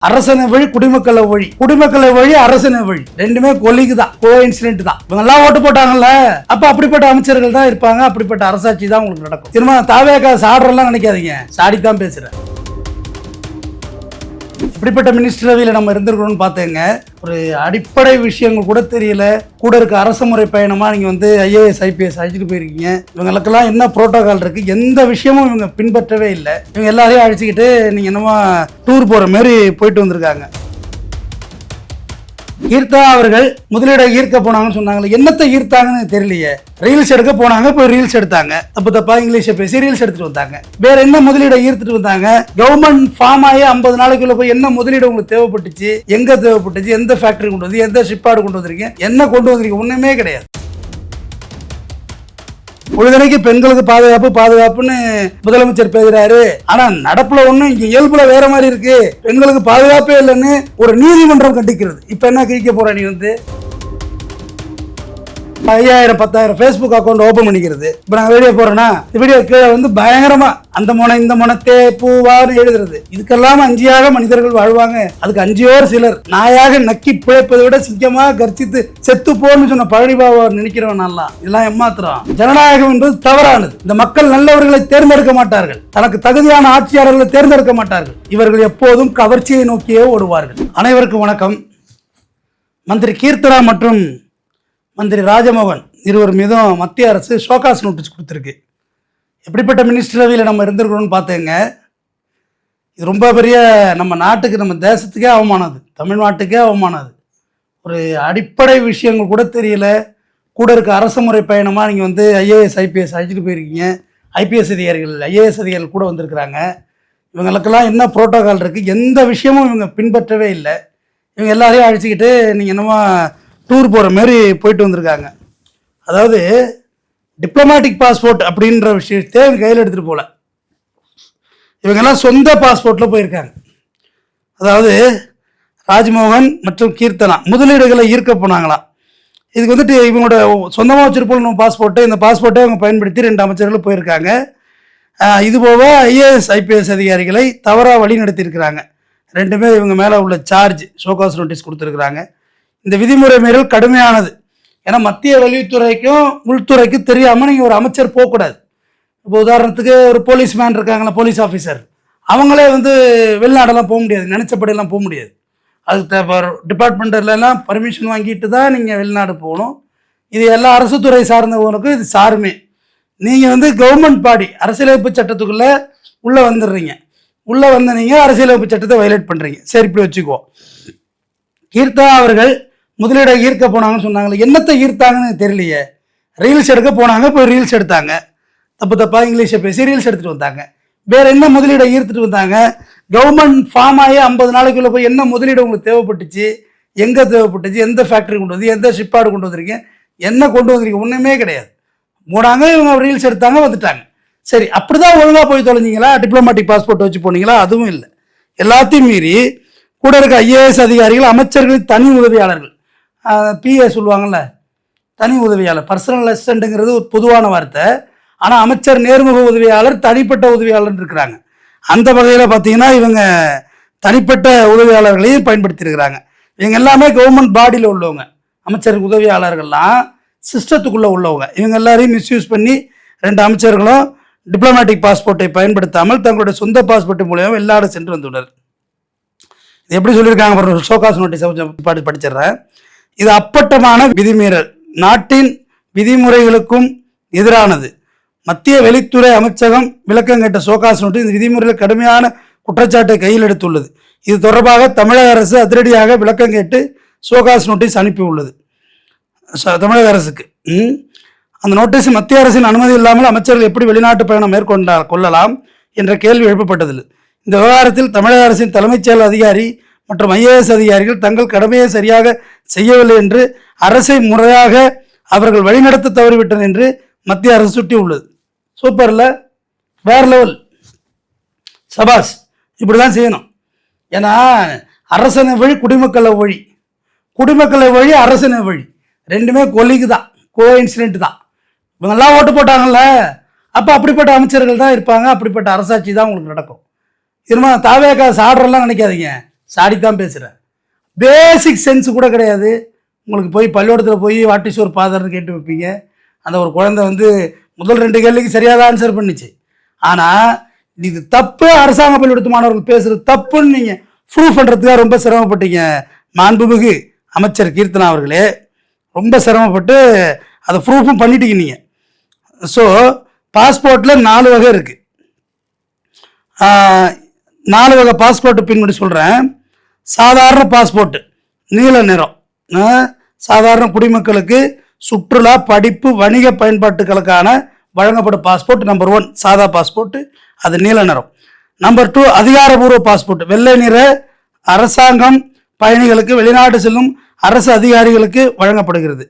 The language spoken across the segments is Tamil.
அரசனை வழி குடிமக்களை வழி, குடிமக்களை வழி அரசனை வழி, ரெண்டுமே கொலிக்கு தான், கோ இன்சிடென்ட் தான். இவங்க எல்லாம் ஓட்டு போட்டாங்கல்ல, அப்ப அப்படிப்பட்ட அமைச்சர்கள் தான் இருப்பாங்க, அப்படிப்பட்ட அரசாட்சி தான் உங்களுக்கு நடக்கும். திரும்ப தாவேக்கா சாடுறலாம் நினைக்காதீங்க, சாடித்தான் பேசுறேன். இப்படிப்பட்ட மினிஸ்டரவையில் நம்ம இருந்திருக்கணும்னு பார்த்தேங்க. ஒரு அடிப்படை விஷயங்கள் கூட தெரியல. கூட இருக்க அரசு முறை பயணமாக நீங்கள் வந்து ஐஏஎஸ் ஐபிஎஸ் அழைச்சிட்டு போயிருக்கீங்க. இவங்களுக்கெல்லாம் என்ன புரோட்டோகால் இருக்குது, எந்த விஷயமும் இவங்க பின்பற்றவே இல்லை. இவங்க எல்லாரையும் அழைச்சிக்கிட்டு நீங்கள் என்னமோ டூர் போகிற மாதிரி போயிட்டு வந்திருக்காங்க. ஈர்த்தா அவர்கள் முதலீடை ஈர்க்க போனாங்கன்னு சொன்னாங்களே, என்னத்தை ஈர்த்தாங்கன்னு தெரியலையே. ரீல்ஸ் எடுக்க போனாங்க, போய் ரீல்ஸ் எடுத்தாங்க, தப்பா இங்கிலீஷை பேசி ரீல்ஸ் எடுத்துட்டு வந்தாங்க. வேற என்ன முதலீடை ஈர்த்துட்டு வந்தாங்க? கவர்மெண்ட் ஃபார்ம் ஆகி 50 நாளைக்குள்ள போய் என்ன முதலீடு உங்களுக்கு தேவைப்பட்டுச்சு, எங்க தேவைப்பட்டுச்சு, எந்த ஃபேக்டரி கொண்டு வந்து, எந்த ஷிப்பாடு கொண்டு வந்திருக்கீங்க, என்ன கொண்டு வந்திருக்கீங்க, ஒண்ணுமே கிடையாது. பொழுதனைக்கு பெண்களுக்கு பாதுகாப்புன்னு முதலமைச்சர் பேசுறாரு. ஆனா நடப்புல ஒண்ணு இங்க இயல்புல வேற மாதிரி இருக்கு. பெண்களுக்கு பாதுகாப்பே இல்லைன்னு ஒரு நீதிமன்றம் கண்டிக்கிறது. இப்ப என்ன கிழிக்க போற நீ வந்து 5000 10,000 Facebook அக்கௌண்ட் ஓபன் பண்ணிக்கிறது. இப்ப நாங்க வீடியோ போறோம்னா வீடியோ கீழே வந்து பயங்கரமா அந்த மொன இந்த மொனத்தே பூவான்னு எழுதுறது. இதுக்கெல்லாம் அஞ்சியாக மனிதர்கள் வாழ்வாங்க. அதுக்கு அஞ்சியோர் சிலர் நாயாக நக்கி பிழைப்பதை விட சிங்கமா கர்ச்சித்து செத்து போன்னு சொன்ன பழனி பாபா நினைக்கிறவன் நல்லா. இதெல்லாம் ஏமாத்திரம். ஜனநாயகம் என்பது தவறானது. இந்த மக்கள் நல்லவர்களை தேர்ந்தெடுக்க மாட்டார்கள், தனக்கு தகுதியான ஆட்சியாளர்களை தேர்ந்தெடுக்க மாட்டார்கள். இவர்கள் எப்போதும் கவர்ச்சியை நோக்கியே ஓடுவார்கள். அனைவருக்கும் வணக்கம். மந்திரி கீர்த்தனா மற்றும் மந்திரி ராஜமோகன் இருவர் மீதும் மத்திய அரசு ஷோகாஸ் நோட்டீஸ் கொடுத்துருக்கு. எப்படிப்பட்ட மினிஸ்டரவையில் நம்ம இருந்திருக்கணும்னு பார்த்தேங்க. இது ரொம்ப பெரிய நம்ம நாட்டுக்கு, நம்ம தேசத்துக்கே அவமானது, தமிழ்நாட்டுக்கே அவமானது. ஒரு அடிப்படை விஷயங்கள் கூட தெரியல. கூட இருக்க அரசு முறை பயணமாக நீங்கள் வந்து ஐஏஎஸ் ஐபிஎஸ் அழைச்சிட்டு போயிருக்கீங்க. ஐபிஎஸ் அதிகாரிகள் ஐஏஎஸ் அதிகாரிகள் கூட வந்திருக்கிறாங்க. இவங்களுக்கெல்லாம் என்ன புரோட்டோகால் இருக்குது, எந்த விஷயமும் இவங்க பின்பற்றவே இல்லை. இவங்க எல்லாரையும் அழைச்சிக்கிட்டு நீங்கள் என்னமோ டூர் போகிற மாதிரி போயிட்டு வந்திருக்காங்க. அதாவது டிப்ளமேட்டிக் பாஸ்போர்ட் அப்படின்ற விஷயத்தை இவங்க கையில் எடுத்துகிட்டு போகல. இவங்கெல்லாம் சொந்த பாஸ்போர்ட்டில் போயிருக்காங்க. அதாவது ராஜ்மோகன் மற்றும் கீர்த்தனா முதலீடுகளை ஈர்க்க போனாங்களாம். இதுக்கு வந்துட்டு இவங்களோட சொந்தமாக வச்சிருப்போம் பாஸ்போர்ட்டு. இந்த பாஸ்போர்ட்டை அவங்க பயன்படுத்தி 2 அமைச்சர்கள் போயிருக்காங்க. இதுபோக ஐஏஎஸ் ஐபிஎஸ் அதிகாரிகளை தவறாக வழி நடத்தியிருக்கிறாங்க. ரெண்டுமே இவங்க மேலே உள்ள சார்ஜ் ஷோகாஸ் நோட்டீஸ் கொடுத்துருக்குறாங்க. இந்த விதிமுறை மீறல் கடுமையானது. ஏன்னா மத்திய வெளியுறவுத்துறைக்கும் உள்துறைக்கும் தெரியாமல் நீங்கள் ஒரு அமைச்சர் போகக்கூடாது. இப்போ உதாரணத்துக்கு ஒரு போலீஸ்மேன் இருக்காங்களா, போலீஸ் ஆஃபீஸர், அவங்களே வந்து வெளிநாடெல்லாம் போக முடியாது, நினச்சபடியெல்லாம் போக முடியாது. அதுக்கு டிபார்ட்மெண்ட்லாம் பர்மிஷன் வாங்கிட்டு தான் நீங்கள் வெளிநாடு போகணும். இது எல்லா அரசு துறை சார்ந்தவங்களுக்கும் இது சாருமே. நீங்கள் வந்து கவர்மெண்ட் பாடி அரசியலமைப்பு சட்டத்துக்குள்ளே உள்ளே வந்துடுறீங்க. உள்ளே வந்து நீங்கள் அரசியலமைப்பு சட்டத்தை வயலேட் பண்ணுறீங்க. சரி, இப்படி வச்சுக்குவோம். ஈர்த்தா அவர்கள் முதலீடை ஈர்க்க போனாங்கன்னு சொன்னாங்களே, என்னத்தை ஈர்த்தாங்கன்னு தெரியலையே. ரீல்ஸ் எடுக்க போனாங்க, போய் ரீல்ஸ் எடுத்தாங்க, தப்பா இங்கிலீஷை பேசி ரீல்ஸ் எடுத்துட்டு வந்தாங்க. வேற என்ன முதலீடை ஈர்த்துட்டு வந்தாங்க? கவர்மெண்ட் ஃபார்ம் ஆகி 50 நாளைக்குள்ள போய் என்ன முதலீடு உங்களுக்கு தேவைப்பட்டுச்சு, எங்க தேவைப்பட்டுச்சு, எந்த ஃபேக்டரி கொண்டு வந்து, எந்த ஷிப்பாடு கொண்டு வந்திருக்கீங்க, என்ன கொண்டு வந்திருக்கீங்க, ஒண்ணுமே கிடையாது. போனாங்க, இவங்க ரீல்ஸ் எடுத்தாங்க, வந்துட்டாங்க. சரி, அப்படிதான் ஒழுங்கா போய் தொலைஞ்சிங்களா? டிப்ளமேட்டிக் பாஸ்போர்ட் வச்சு போனீங்களா? அதுவும் இல்லை. எல்லாத்தையும் மீறி கூட இருக்க ஐஏஎஸ் அதிகாரிகள், அமைச்சர்கள், தனி உதவியாளர்கள், பிஏ சொல்லுவாங்கள்ல, தனி உதவியாளர், பர்சனல் அசிஸ்டண்ட்டுங்கிறது ஒரு பொதுவான வார்த்தை. ஆனால் அமைச்சர் நேர்முக உதவியாளர், தனிப்பட்ட உதவியாளர் இருக்கிறாங்க. அந்த வகையில் பார்த்தீங்கன்னா இவங்க தனிப்பட்ட உதவியாளர்களையும் பயன்படுத்தியிருக்கிறாங்க. இவங்க எல்லாமே கவர்மெண்ட் பாடியில் உள்ளவங்க. அமைச்சர் உதவியாளர்கள்லாம் சிஸ்டத்துக்குள்ளே உள்ளவங்க. இவங்க எல்லாரையும் மிஸ்யூஸ் பண்ணி 2 அமைச்சர்களும் டிப்ளமேட்டிக் பாஸ்போர்ட்டை பயன்படுத்தாமல் தங்களுடைய சொந்த பாஸ்போர்ட் மூலியமாக வெளிநாடு சென்று வந்துள்ளனர். இது எப்படி சொல்லியிருக்காங்க, ஷோகாஸ் நோட்டீஸ் படிச்சிடுறேன். இது அப்பட்டமான விதிமீறல், நாட்டின் விதிமுறைகளுக்கும் எதிரானது. மத்திய வெளித்துறை அமைச்சகம் விளக்கம் கேட்ட ஷோகாஸ் நோட்டீஸ் இந்த விதிமுறையில் கடுமையான குற்றச்சாட்டை கையில் எடுத்துள்ளது. இது தொடர்பாக தமிழக அரசு அதிரடியாக விளக்கம் கேட்டு ஷோகாஸ் நோட்டீஸ் அனுப்பியுள்ளது தமிழக அரசுக்கு. அந்த நோட்டீஸ் மத்திய அரசின் அனுமதி இல்லாமல் அமைச்சர்கள் எப்படி வெளிநாட்டு பயணம் கொள்ளலாம் என்ற கேள்வி எழுப்பப்பட்டது. இந்த விவகாரத்தில் தமிழக அரசின் தலைமைச் செயல் அதிகாரி மற்றும் ஐஏஎஸ் அதிகாரிகள் தங்கள் கடமையை சரியாக செய்யவில்லை என்று அரசை முறையாக அவர்கள் வழிநடத்த தவறிவிட்டனர் என்று மத்திய அரசு சுட்டியுள்ளது. சூப்பர்ல, வேற லெவல், சபாஸ். இப்படிதான் செய்யணும். ஏன்னா அரசனை வழி குடிமக்களை வழி, குடிமக்களை வழி அரசனை வழி, ரெண்டுமே கொலிக்கு தான், கோ இன்சிடென்ட் தான். இவங்கெல்லாம் ஓட்டு போட்டாங்கல்ல, அப்போ அப்படிப்பட்ட அமைச்சர்கள் தான் இருப்பாங்க, அப்படிப்பட்ட அரசாட்சி தான் உங்களுக்கு நடக்கும். திரும்ப தாவேக்கா சாடுறலாம் நினைக்காதீங்க, சாடித்தான் பேசுகிறேன். பேசிக் சென்ஸ் கூட கிடையாது. உங்களுக்கு போய் பள்ளிக்கூடத்தில் போய் வாட் இஸ் யுவர் ஃபாதர்னு கேட்டு வைப்பீங்க. அந்த ஒரு குழந்தை வந்து முதல் 2 கேள்விக்கு சரியாக தான் ஆன்சர் பண்ணிச்சு. ஆனால் இது தப்பு, அரசாங்க பள்ளிக்கூடத்து மாணவர்கள் பேசுகிறது தப்புன்னு நீங்கள் ப்ரூவ் பண்ணுறதுக்காக ரொம்ப சிரமப்பட்டீங்க மாண்புமிகு அமைச்சர் கீர்த்தனா அவர்களே. ரொம்ப சிரமப்பட்டு அதை ப்ரூஃபும் பண்ணிட்டீங்க நீங்கள். ஸோ பாஸ்போர்ட்டில் 4 வகை இருக்குது. 4 வகை பாஸ்போர்ட்டு பின்பற்றி சொல்கிறேன். சாதாரண பாஸ்போர்ட்டு நீல நிறம், சாதாரண குடிமக்களுக்கு சுற்றுலா, படிப்பு, வணிக பயன்பாட்டுகளுக்கான வழங்கப்படும் பாஸ்போர்ட். நம்பர் 1 சாதா பாஸ்போர்ட்டு, அது நீல நிறம். நம்பர் 2 அதிகாரபூர்வ பாஸ்போர்ட், வெள்ளை நிற, அரசாங்கம் பயணிகளுக்கு, வெளிநாட்டு செல்லும் அரசு அதிகாரிகளுக்கு வழங்கப்படுகிறது.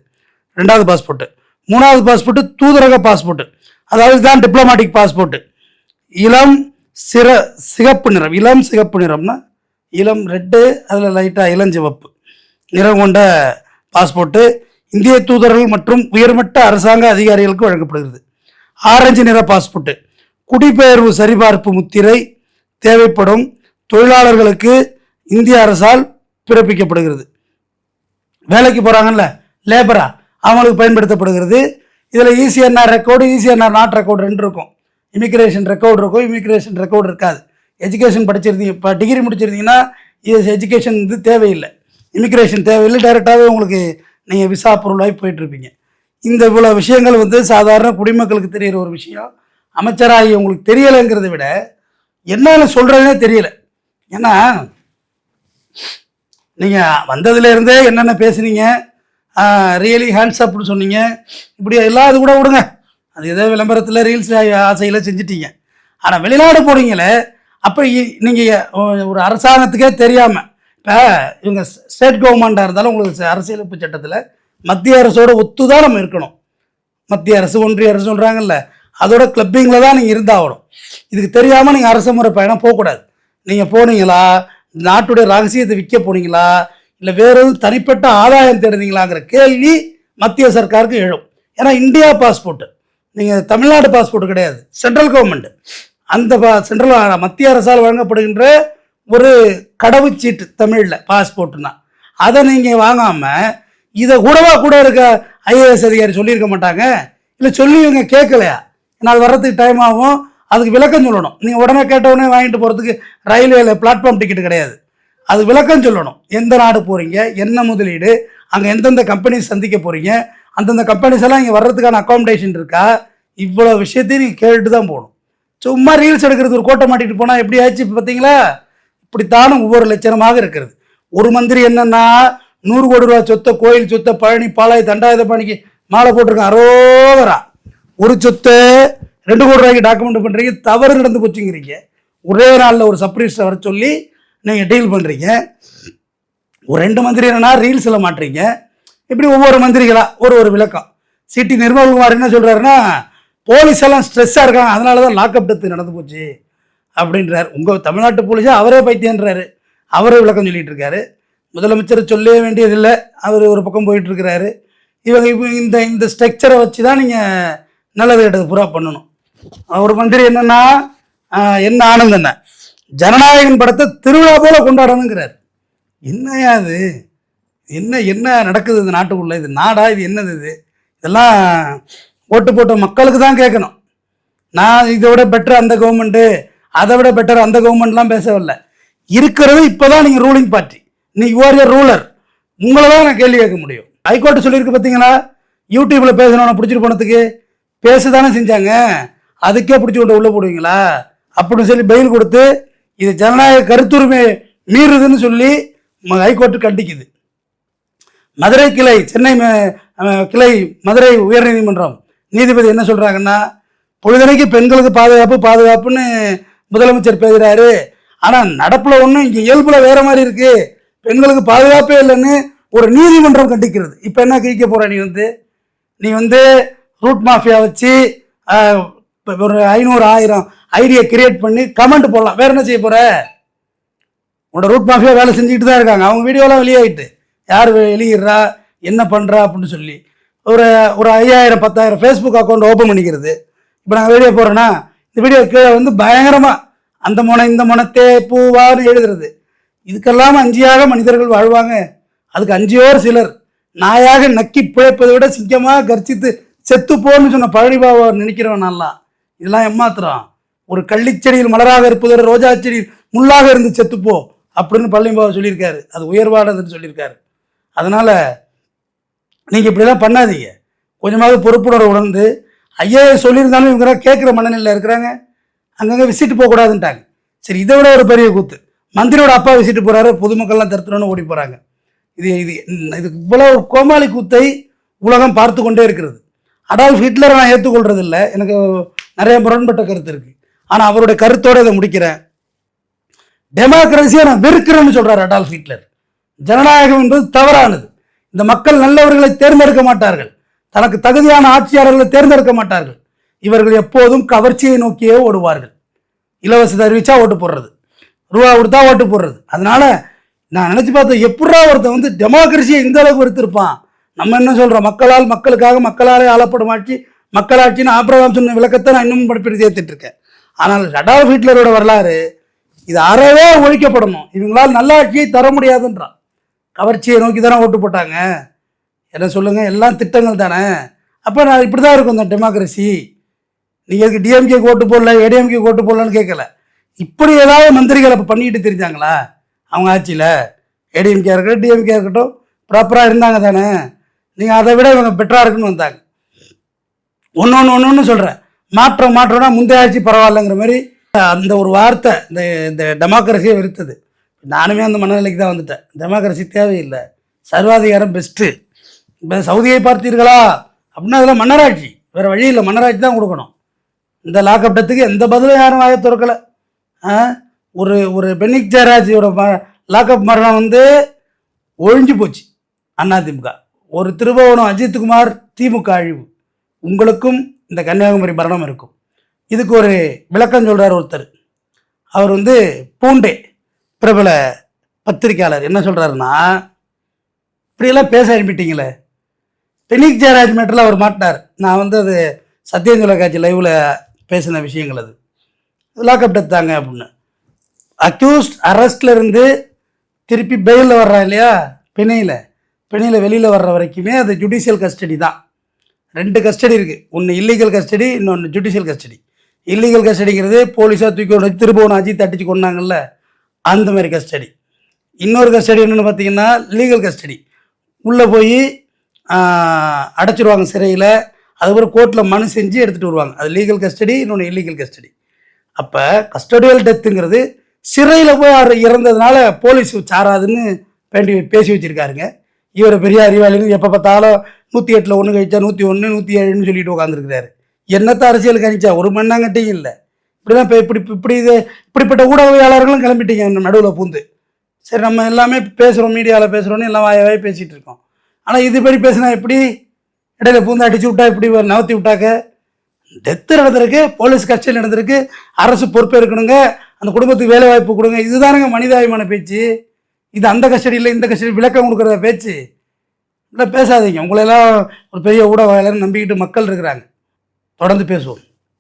2வது பாஸ்போர்ட்டு. 3வது பாஸ்போர்ட்டு தூதரக பாஸ்போர்ட்டு, அதாவது தான் டிப்ளமாட்டிக் பாஸ்போர்ட்டு. இளம் சிகப்பு நிறம், இளம் சிகப்பு நிறம்னா இளம் ரெட்டு, அதில் லைட்டாக இளஞ்சிவப்பு நிறம் கொண்ட பாஸ்போர்ட்டு இந்திய தூதர்கள் மற்றும் உயர்மட்ட அரசாங்க அதிகாரிகளுக்கு வழங்கப்படுகிறது. ஆரஞ்சு நிற பாஸ்போர்ட்டு குடிபெயர்வு சரிபார்ப்பு முத்திரை தேவைப்படும் தொழிலாளர்களுக்கு இந்திய அரசால் பிறப்பிக்கப்படுகிறது. வேலைக்கு போகிறாங்கல்ல லேபரா, அவங்களுக்கு பயன்படுத்தப்படுகிறது. இதில் ECNR record, ECNR not record 2 இருக்கும். இமிக்ரேஷன் ரெக்கார்டு இருக்கும், இமிக்ரேஷன் ரெக்கார்டு இருக்காது. எஜுகேஷன் படிச்சிருந்தீங்க, இப்போ டிகிரி முடிச்சிருந்தீங்கன்னா எஜுகேஷன் இது தேவையில்லை, இமிக்ரேஷன் தேவையில்லை, டைரெக்டாகவே உங்களுக்கு நீங்கள் விசா அப்ரூவல் ஆகி போயிட்டுருப்பீங்க. இந்த இவ்வளோ விஷயங்கள் வந்து சாதாரண குடிமக்களுக்கு தெரிகிற ஒரு விஷயம். அமைச்சராகி உங்களுக்கு தெரியலைங்கிறத விட என்னன்னு சொல்கிறதுனே தெரியல. ஏன்னா நீங்கள் வந்ததுலேருந்தே என்னென்ன பேசுனீங்க, ரியலி ஹேண்ட்ஸ் அப்னு சொன்னீங்க, இப்படி எல்லாம் இது கூட விடுங்க, அது ஏதோ விளம்பரத்தில் ரீல்ஸ் ஆசையில் செஞ்சிட்டீங்க. ஆனால் வெளிநாடு போனீங்களே, அப்போ நீங்கள் ஒரு அரசாங்கத்துக்கே தெரியாமல், இப்போ இவங்க ஸ்டேட் கவர்மெண்ட்டாக இருந்தாலும் உங்களுக்கு அரசியலமைப்பு சட்டத்தில் மத்திய அரசோட ஒத்து தான் நம்ம இருக்கணும். மத்திய அரசு ஒன்றிய அரசு சொல்கிறாங்கல்ல, அதோட கிளப்பிங்கில் தான் நீங்கள் இருந்தாகணும். இதுக்கு தெரியாமல் நீங்கள் அரசு முறை பயணம் போகக்கூடாது. நீங்கள் போனீங்களா, நாட்டுடைய ரகசியத்தை விற்க போனீங்களா, இல்லை வேறு எதுவும் தனிப்பட்ட ஆதாயம் தேடுனீங்களாங்கிற கேள்வி மத்திய சர்க்காருக்கு எழும். ஏன்னா இந்தியா பாஸ்போர்ட்டு, நீங்கள் தமிழ்நாடு பாஸ்போர்ட் கிடையாது, சென்ட்ரல் கவர்மெண்ட். அந்த சென்ட்ரல் மத்திய அரசால் வழங்கப்படுகின்ற ஒரு கடவுச்சீட்டு தமிழில் பாஸ்போர்ட்னா, அதை நீங்கள் வாங்காமல் இதை கூட இருக்க ஐஏஎஸ் அதிகாரி சொல்லியிருக்க மாட்டாங்க. இல்லை சொல்லி இவங்க கேட்கலையா, ஏன்னா அது வர்றதுக்கு டைம் ஆகும், அதுக்கு விளக்கம் சொல்லணும். நீங்கள் உடனே கேட்டவுடனே வாங்கிட்டு போகிறதுக்கு ரயில்வேல பிளாட்ஃபார்ம் டிக்கெட் கிடையாது, அது விளக்கம் சொல்லணும். எந்த நாடு போகிறீங்க, என்ன முதலீடு, அங்கே எந்தெந்த கம்பெனிஸ் சந்திக்க போகிறீங்க, அந்தந்த கம்பெனிஸ் எல்லாம் இங்கே வர்றதுக்கான அக்காமடேஷன் இருக்கா, இவ்வளோ விஷயத்தையும் நீங்கள் கேட்டு தான் போகணும். சும்மா ரீல்ஸ் எடுக்கிறது, ஒரு கோட்டை மாட்டிட்டு போனால் எப்படி ஆச்சு பார்த்தீங்களா? இப்படித்தானும் ஒவ்வொரு லட்சணமாக இருக்கிறது. ஒரு மந்திரி என்னன்னா 100 கோடி ரூபா சொத்தை, கோயில் சொத்தை, பழனி பாலாய் தண்டாயுதபாணிக்கு மாலை போட்டிருக்கான் அரோவரா. ஒரு சொத்தை 2 கோடி ரூபாய்க்கு டாக்குமெண்ட் பண்ணுறீங்க, தவறு நடந்து போச்சுங்கிறீங்க. ஒரே நாளில் ஒரு சப்ரிஸ்டை வர சொல்லி நீங்கள் டீல் பண்ணுறீங்க. ஒரு 2 மந்திரி என்னன்னா ரீல்ஸில் மாட்டுறீங்க. இப்படி ஒவ்வொரு மந்திரிகளாக ஒரு விளக்கம். சிடி நிர்மல்குமார் என்ன சொல்கிறாருன்னா, போலீஸ் எல்லாம் ஸ்ட்ரெஸ்ஸாக இருக்காங்க, அதனால தான் லாக்அப் டெத்து நடந்து போச்சு அப்படின்றார். உங்கள் தமிழ்நாட்டு போலீஸாக அவரே பைத்தியன்றாரு, அவரே விளக்கம் சொல்லிகிட்டு இருக்காரு. முதலமைச்சர் சொல்லவே வேண்டியதில்லை, அவர் ஒரு பக்கம் போயிட்டுருக்கிறாரு. இவங்க இந்த ஸ்ட்ரக்சரை வச்சு தான் நீங்கள் நல்லது கெட்டது பூரா பண்ணணும். ஒரு மந்திரி என்னன்னா என்ன ஆனந்தம் என்ன ஜனநாயகன் படத்தை திருவிழா போல கொண்டாடணுங்கிறார். என்னையா அது, என்ன நடக்குது இந்த நாட்டுக்குள்ளே? இது நாடா, இது என்னது இது? இதெல்லாம் ஓட்டு போட்ட மக்களுக்கு தான் கேட்கணும். நான் இதை விட பெட்டர் அந்த கவர்மெண்ட்டு, அதை விட பெட்டர் அந்த கவர்மெண்ட்லாம் பேசவில்லை. இருக்கிறது இப்போ தான் நீங்கள் ரூலிங் பார்ட்டி, நீ யூஆர் ஏ ரூலர், உங்களை தான் நான் கேள்வி கேட்க முடியும். ஹைகோர்ட்டு சொல்லியிருக்கு பார்த்தீங்களா, யூடியூப்பில் பேசணும்னா பிடிச்சிட்டு போனதுக்கு பேசதானே செஞ்சாங்க, அதுக்கே பிடிச்சி கொண்டு உள்ளே போடுவீங்களா அப்படின்னு சொல்லி பெயில் கொடுத்து இது ஜனநாயக கருத்துரிமை மீறுதுன்னு சொல்லி ஹைகோர்ட்டு கண்டிக்குது. மதுரை கிளை, சென்னை கிளை மதுரை உயர்நீதிமன்றம் நீதிபதி என்ன சொல்கிறாங்கன்னா, பொழுதனைக்கு பெண்களுக்கு பாதுகாப்புன்னு முதலமைச்சர் பேசுகிறாரு, ஆனால் நடப்பில் ஒன்றும் இங்கே இயல்பில் வேறு மாதிரி இருக்குது, பெண்களுக்கு பாதுகாப்பே இல்லைன்னு ஒரு நீதிமன்றம் கண்டிக்கிறது. இப்போ என்ன கிழிக்க போகிற, நீ வந்து ரூட் மாஃபியா வச்சு ஒரு 500-1000 ஐடியா கிரியேட் பண்ணி கமெண்ட் போடலாம், வேறு என்ன செய்ய போகிற? உன்னோட ரூட் மாஃபியா வேலை செஞ்சுக்கிட்டு தான் இருக்காங்க, அவங்க வீடியோலாம் வெளியாகிட்டு யார் வெளியிடுறா என்ன பண்ணுறா அப்படின்னு சொல்லி ஒரு 5000-10,000 ஃபேஸ்புக் அக்கௌண்ட் ஓப்பன் பண்ணிக்கிறது. இப்போ நாங்கள் வீடியோ போடுறோன்னா இந்த வீடியோ கீழே வந்து பயங்கரமாக அந்த முனை இந்த முனத்தே பூவான்னு எழுதுறது. இதுக்கெல்லாம் அஞ்சியாக மனிதர்கள் வாழ்வாங்க. அதுக்கு அஞ்சியோர் சிலர். நாயாக நக்கி பிழைப்பதை விட சிங்கமாக கர்ச்சித்து செத்துப்போன்னு சொன்ன பழனிபாபா நினைக்கிறவன் நல்லா. இதெல்லாம் ஏமாத்திரம். ஒரு கள்ளிச்செடியில் மலராக இருப்பதோட ரோஜா செடியில் முள்ளாக இருந்து செத்துப்போ அப்படின்னு பழனிபாபா சொல்லியிருக்காரு. அது உயர்வானதுன்னு சொல்லியிருக்காரு. அதனால் நீங்கள் இப்படிலாம் பண்ணாதீங்க. கொஞ்சமாவது பொறுப்புணர்வு உணர்ந்து ஐஏஎஸ் சொல்லியிருந்தாலும் இவங்க கேட்குற மனநிலையில் இருக்கிறாங்க. அங்கங்கே விசிட்டு போகக்கூடாதுன்ட்டாங்க. சரி, இதை விட ஒரு பெரிய கூத்து, மந்திரியோட அப்பா விசிட்டு போகிறாரு, பொதுமக்கள்லாம் தடுத்துணுன்னு ஓடி போகிறாங்க. இது இது இது இவ்வளோ ஒரு கோமாளி கூத்தை உலகம் பார்த்து கொண்டே இருக்கிறது. அடால்ஃப் ஹிட்லரை நான் ஏற்றுக்கொள்றது இல்லை, எனக்கு நிறைய முரண்பட்ட கருத்து இருக்குது. ஆனால் அவருடைய கருத்தோடு இதை முடிக்கிறேன். டெமோக்ரஸியை நான் வெறுக்கிறேன்னு சொல்கிறார் அடால்ஃப் ஹிட்லர். ஜனநாயகம் என்பது தவறானது. இந்த மக்கள் நல்லவர்களை தேர்ந்தெடுக்க மாட்டார்கள், தனக்கு தகுதியான ஆட்சியாளர்களை தேர்ந்தெடுக்க மாட்டார்கள். இவர்கள் எப்போதும் கவர்ச்சியை நோக்கியே ஓடுவார்கள். இலவசத்தை அறிவிச்சா ஓட்டு போடுறது, ரூபா கொடுத்தா ஓட்டு போடுறது. அதனால நான் நினச்சி பார்த்தேன், எப்படா ஒருத்தன் டெமோக்ரஸியை இந்த அளவுக்கு வெறுத்திருப்பான். நம்ம என்ன சொல்கிறோம், மக்களால் மக்களுக்காக மக்களாலே ஆளப்படும் ஆட்சி மக்களாட்சின்னு ஆபிரகாம் சொன்ன விளக்கத்தை நான் இன்னும் படிப்பிட்டு சேர்த்துட்டு இருக்கேன். ஆனால் அடால்ஃப் ஹிட்லரோட வரலாறு இது அறவே ஒழிக்கப்படணும், இவங்களால் நல்ல ஆட்சியை தர முடியாதுன்றான். கவர்ச்சியை நோக்கி தானே ஓட்டு போட்டாங்க. என்ன சொல்லுங்கள், எல்லாம் திட்டங்கள் தானே. அப்போ நான் இப்படி தான் இருக்கும் இந்த டெமோக்ரஸி. நீங்கள் எதுக்கு டிஎம்கேக்கு ஓட்டு போடல, ஏடிஎம்கே ஓட்டு போடலன்னு கேட்கல. இப்படி ஏதாவது மந்திரிகள் அப்போ பண்ணிக்கிட்டு தெரிஞ்சாங்களா அவங்க ஆட்சியில்? ஏடிஎம்கே இருக்கட்டும் டிஎம்கே இருக்கட்டும் ப்ராப்பராக இருந்தாங்க தானே. நீங்கள் அதை விட இவங்க பெட்டராக இருக்குன்னு வந்தாங்க. ஒன்று சொல்கிறேன், மாற்றம்னா முந்தைய ஆட்சி பரவாயில்லைங்கிற மாதிரி அந்த ஒரு வார்த்தை இந்த டெமோக்ரஸியை வெறுத்தது. நானுமே அந்த மனநிலைக்கு தான் வந்துட்டேன். டெமோக்ரஸி தேவையில்லை, சர்வாதிகாரம் பெஸ்ட்டு. இப்போ சவுதியை பார்த்தீர்களா அப்படின்னா அதெல்லாம் மன்னராட்சி, வேறு வழி இல்லை, மன்னராட்சி தான் கொடுக்கணும். இந்த லாக்அப் டெத்துக்கு எந்த பதிலும் யாரும் வாய திறக்கலை. ஒரு பெனிக் ஜெயராஜியோட லாக்அப் மரணம் ஒழிஞ்சு போச்சு அதிமுக. ஒரு திருபுவனம் அஜித்குமார் திமுக அழிவு. உங்களுக்கும் இந்த கன்னியாகுமரி மரணம் இருக்கும். இதுக்கு ஒரு விளக்கம் சொல்கிறார் ஒருத்தர். அவர் பூண்டே பிரபல பத்திரிக்கையாளர். என்ன சொல்கிறாருன்னா, இப்படியெல்லாம் பேச அனுப்பிட்டீங்களே, பெனிக் ஜெயராஜ் மேட்டரில் அவர் மாட்டினார். நான் அது சத்தியம் தொலைக்காட்சி லைவில் பேசின விஷயங்கள். அது லாக்அப் டெத் தாங்க அப்படின்னு. அக்யூஸ்ட் அரெஸ்டில் இருந்து திருப்பி பெயிலில் வர்றான் இல்லையா, பிணையில் வெளியில் வர்ற வரைக்குமே அது ஜுடிஷியல் கஸ்டடி தான். 2 கஸ்டடி இருக்குது, ஒன்று இல்லீகல் கஸ்டடி, இன்னொன்று ஜுடிஷியல் கஸ்டடி. இல்லீகல் கஸ்டடிங்கிறது போலீஸாக தூக்கி ஒன்று திருப்பவன் அஜித் அடித்து கொண்டாங்கல்ல, அந்த மாதிரி கஸ்டடி. இன்னொரு கஸ்டடி என்னென்னு பார்த்தீங்கன்னா லீகல் கஸ்டடி. உள்ளே போய் அடைச்சிடுவாங்க சிறையில், அதுக்கப்புறம் கோர்ட்டில் மனு செஞ்சு எடுத்துகிட்டு வருவாங்க. அது லீகல் கஸ்டடி, இன்னொன்று இல்லீகல் கஸ்டடி. அப்போ கஸ்டடியல் டெத்துங்கிறது சிறையில் போய் இறந்ததுனால போலீஸ் சாராதுன்னு பேசி வச்சுருக்காருங்க. இவர் பெரிய அறிவாளின்னு எப்போ பார்த்தாலும் 108ல் 1 கழிச்சா 101 107ன்னு சொல்லிட்டு உட்காந்துருக்கிறாரு. என்னத்த அரசியல் கணிச்சா ஒரு மண்ணாங்கட்டையும் இல்லை. இப்படிதான் இப்படிப்பட்ட ஊடகவியாளர்களும் கிளம்பிட்டீங்க நடுவில் பூந்து. சரி, நம்ம எல்லாமே பேசுகிறோம், மீடியாவில் பேசுகிறோன்னு எல்லாம் வாயவே பேசிகிட்டு இருக்கோம். ஆனால் இதுபடி பேசினா எப்படி, இடையில பூந்து அடிச்சு விட்டா இப்படி நகர்த்தி விட்டாக்க. டெத்து நடந்திருக்கு, போலீஸ் கஸ்டடி நடந்திருக்கு, அரசு பொறுப்பேற்கணுங்க, அந்த குடும்பத்துக்கு வேலை வாய்ப்பு கொடுங்க. இதுதானுங்க மனிதாபிமான பேச்சு. இது அந்த கஸ்டடியில் இந்த கஸ்டடி விளக்கம் கொடுக்குறத பேச்சு இல்லை. பேசாதீங்க. உங்களெல்லாம் ஒரு பெரிய ஊடகவியலாளர் நம்பிக்கிட்டு மக்கள் இருக்கிறாங்க. தொடர்ந்து பேசுவோம்.